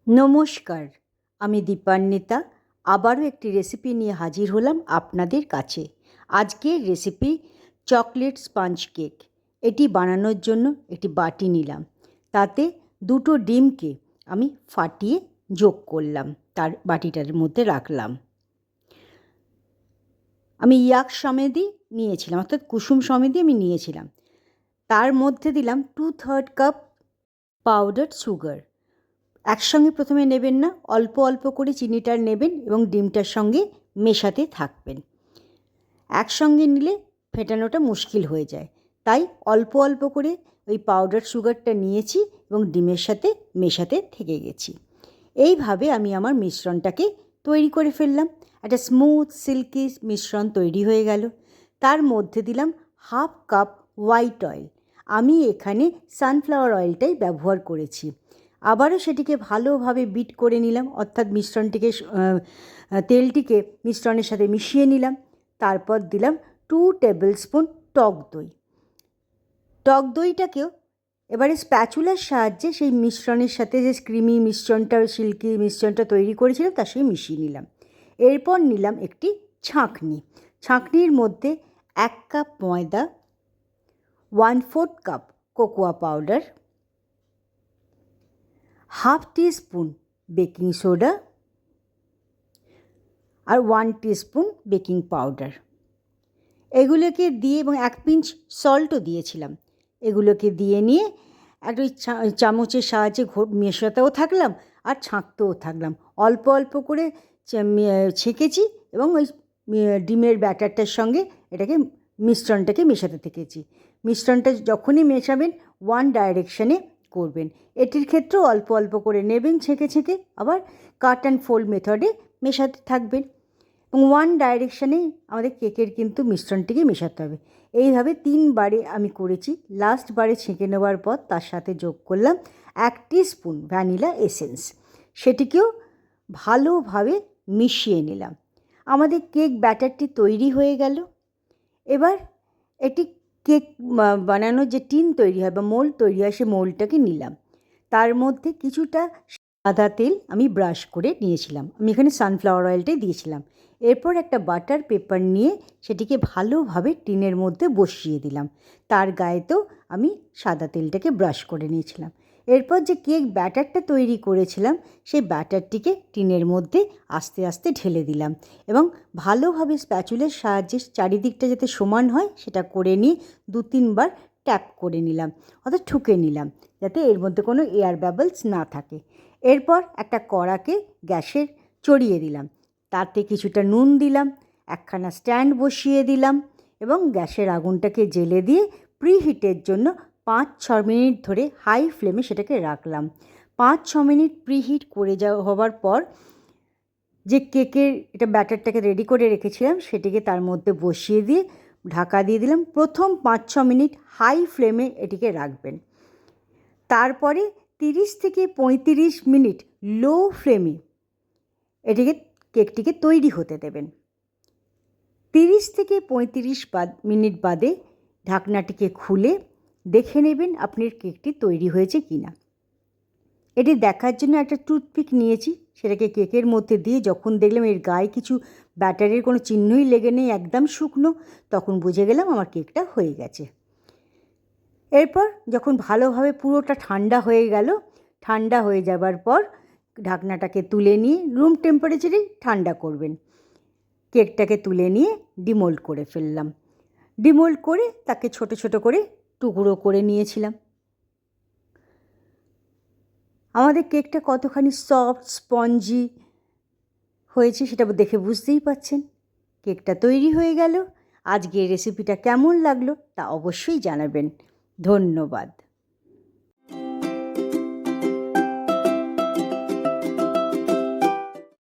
নমস্কার, আমি দীপান্বিতা আবারও একটি রেসিপি নিয়ে হাজির হলাম আপনাদের কাছে। আজকের রেসিপি চকলেট স্পঞ্জ কেক। এটি বানানোর জন্য একটি বাটি নিলাম, তাতে দুটো ডিমকে আমি ফাটিয়ে যোগ করলাম, তার বাটিটার মধ্যে রাখলাম। আমি ইয়াক সমেতি নিয়েছিলাম, অর্থাৎ কুসুম সমেতি আমি নিয়েছিলাম। তার মধ্যে দিলাম 2/3 কাপ পাউডার সুগার। একসঙ্গে প্রথমে নেবেন না, অল্প অল্প করে চিনিটা নেবেন এবং ডিমটার সঙ্গে মেশাতে থাকবেন। একসঙ্গে নিলে ফেটানোটা মুশকিল হয়ে যায়, তাই অল্প অল্প করে ওই পাউডার সুগারটা নিয়েছি এবং ডিমের সাথে মেশাতে থেকে গেছি। এইভাবে আমি আমার মিশ্রণটাকে তৈরি করে ফেললাম। একটা স্মুথ সিল্কি মিশ্রণ তৈরি হয়ে গেল। তার মধ্যে দিলাম 1/2 কাপ হোয়াইট অয়েল। আমি এখানে সানফ্লাওয়ার অয়েলটাই ব্যবহার করেছি। আবারও সেটিকে ভালোভাবে বিট করে নিলাম, অর্থাৎ তেলটিকে মিশ্রণের সাথে মিশিয়ে নিলাম। তারপর দিলাম 2 টেবিল স্পুন টক দই। টক দইটাকেও এবারে স্প্যাচুলার সাহায্যে সেই মিশ্রণের সাথে, যে ক্রিমি মিশ্রণটা, সিল্কি মিশ্রণটা তৈরি করেছিলাম তার সঙ্গে মিশিয়ে নিলাম। এরপর নিলাম একটি ছাঁকনি। ছাঁকনির মধ্যে 1 কাপ ময়দা, 1/4 cup cocoa powder, 1/2 teaspoon baking soda আর 1 টিস্পুন বেকিং পাউডার, এগুলোকে দিয়ে, এবং 1 পিঞ্চ সল্টও দিয়েছিলাম। এগুলোকে দিয়ে নিয়ে একটা চামচের সাহায্যে মেশাতেও থাকলাম আর ছাঁকতেও থাকলাম। অল্প অল্প করে ছেঁকেছি এবং ওই ডিমের ব্যাটারটার সঙ্গে মিশ্রণটাকে মেশাতে থেকেছি। মিশ্রণটা যখনই মেশাবেন ওয়ান ডাইরেকশানে করবেন। এটির ক্ষেত্রেও অল্প অল্প করে নেবেন ছেঁকে ছেঁকে, আবার কাট অ্যান্ড ফোল্ড মেথডে মেশাতে থাকবেন। এবং ওয়ান ডাইরেকশানে আমাদের কেকের কিন্তু মিশ্রণটিকে মেশাতে হবে। এইভাবে 3 বারে আমি করেছি। লাস্ট বারে ছেঁকে নেওয়ার পর তার সাথে যোগ করলাম 1 টিস্পুন ভ্যানিলা এসেন্স। সেটিকেও ভালোভাবে মিশিয়ে নিলাম। আমাদের কেক ব্যাটারটি তৈরি হয়ে গেল। এবার এটি কেক বানানোর যে টিন তৈরি হয় বা মোল্ড তৈরি হয়, সে মোল্ডটাকে নিলাম। তার মধ্যে কিছুটা সাদা তেল আমি ব্রাশ করে নিয়েছিলাম। আমি এখানে সানফ্লাওয়ার অয়েলটাই দিয়েছিলাম। এরপর একটা বাটার পেপার নিয়ে সেটিকে ভালোভাবে টিনের মধ্যে বসিয়ে দিলাম। তার গায়েতেও আমি সাদা তেলটাকে ব্রাশ করে নিয়েছিলাম। এরপর যে কেক ব্যাটারটা তৈরি করেছিলাম, সেই ব্যাটারটিকে টিনের মধ্যে আস্তে আস্তে ঢেলে দিলাম এবং ভালোভাবে স্প্যাচুলার সাহায্যে চারিদিকটা যাতে সমান হয় সেটা করে নিয়ে 2-3 বার ট্যাপ করে নিলাম, অর্থাৎ ঠুকে নিলাম, যাতে এর মধ্যে কোনো এয়ার বাবলস না থাকে। এরপর একটা কড়াকে গ্যাসে চড়িয়ে দিলাম, তাতে কিছুটা নুন দিলাম, একখানা স্ট্যান্ড বসিয়ে দিলাম এবং গ্যাসের আগুনটাকে জ্বেলে দিয়ে প্রিহিটের জন্য 5-6 মিনিট ধরে হাই ফ্লেমে সেটাকে রাখলাম। 5-6 মিনিট প্রিহিট করে হওয়ার পর যে কেকের ব্যাটারটাকে রেডি করে রেখেছিলাম সেটিকে তার মধ্যে বসিয়ে দিয়ে ঢাকা দিয়ে দিলাম। প্রথম 5-6 মিনিট হাই ফ্লেমে এটিকে রাখবেন। তারপরে 30 থেকে 35 মিনিট লো ফ্লেমে কেকটিকে তৈরি হতে দেবেন। 30 থেকে 35 মিনিট বাদে ঢাকনাটিকে খুলে দেখে নেবেন আপনার কেকটি তৈরি হয়েছে কি না। এটি দেখার জন্য একটা টুথপিক নিয়েছি, সেটাকে কেকের মধ্যে দিয়ে যখন দেখলাম এর গায়ে কিছু ব্যাটারের কোনো চিহ্নই লেগে নেই, একদম শুকনো, তখন বুঝে গেলাম আমার কেকটা হয়ে গেছে। এরপর যখন ভালোভাবে পুরোটা ঠান্ডা হয়ে গেল, ঠান্ডা হয়ে যাবার পর ঢাকনাটাকে তুলে নিয়ে রুম টেম্পারেচারেই ঠান্ডা করবেন। কেকটাকে তুলে নিয়ে ডিমোল্ড করে ফেললাম। ডিমোল্ড করে তাকে ছোট ছোট করে টুকরো করে নিয়েছিলাম। আমাদের কেকটা কতখানি সফট স্পঞ্জি হয়েছে সেটা দেখে বুঝতেই পাচ্ছেন। কেকটা তৈরি হয়ে গেল। আজকের রেসিপিটা কেমন লাগলো তা অবশ্যই জানাবেন। ধন্যবাদ।